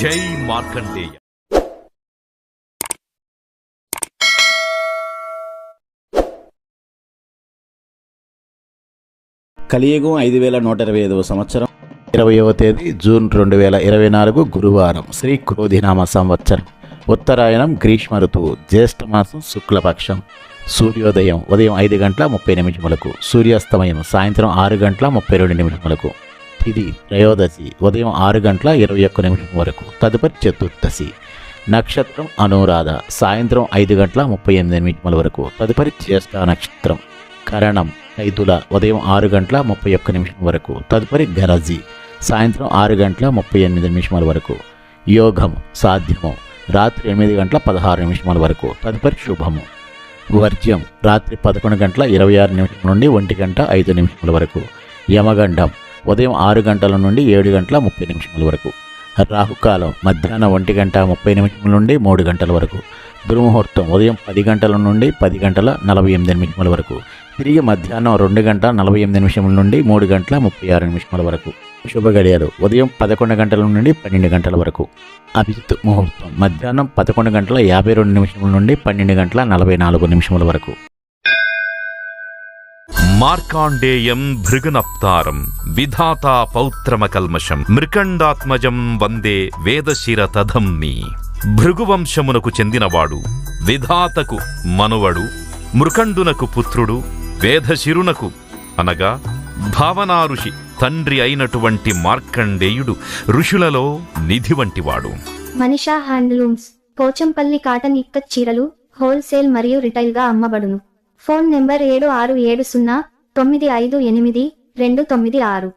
జై మార్కండేయ. కలియుగం 5125వ సంవత్సరం 20వ తేదీ జూన్ 2024 గురువారం. శ్రీ క్రోధినామ సంవత్సరం. ఉత్తరాయణం గ్రీష్మ ఋతువు. జ్యేష్ఠమాసం శుక్లపక్షం. సూర్యోదయం ఉదయం 5:30 సూర్యాస్తమయం సాయంత్రం 6:32 తిథి త్రయోదశి ఉదయం 6:21 వరకు. తదుపరి చతుర్దశి. నక్షత్రం అనురాధ సాయంత్రం 5:38 వరకు. తదుపరి జ్యేష్ఠ నక్షత్రం. కరణం కైతుల ఉదయం 6:31 వరకు. తదుపరి గరజి సాయంత్రం 6:38 వరకు. యోగం సాధ్యము రాత్రి 8:16 వరకు. తదుపరి శుభము. వర్జ్యం రాత్రి 11:26 నుండి 1:05 వరకు. యమగండం ఉదయం 6 గంటల నుండి 7:30 వరకు. రాహుకాలం మధ్యాహ్నం 1:30 నుండి 3 గంటల వరకు. దుర్ముహూర్తం ఉదయం 10 గంటల నుండి 10:48 వరకు. తిరిగి మధ్యాహ్నం 2:48 నుండి 3:36 వరకు. శుభ గడియలు ఉదయం 11 గంటల నుండి 12 గంటల వరకు. అభిజిత్ ముహూర్తం మధ్యాహ్నం 11:52 నుండి 12:44 వరకు. మార్కాండేయం భృగునప్తారం విధాతా పౌత్రమకల్మషం మృకండాత్మజం వందే వేదశిర తధంని. భృగువంశమునకు చెందినవాడు, విధాతకు మనువడు, మృకండునకు పుత్రుడు, వేదశిరునకు అనగా భావనా ఋషి తండ్రి అయినటువంటి మార్కండేయుడు ఋషులలో నిధి వంటివాడు. మనీషా హ్యాండ్లూమ్స్ పోచంపల్లి కాటన్ ఇక్కత్ చీరలు హోల్సేల్ మరియు రిటైల్ గా అమ్మబడును. Phone number 7670958296.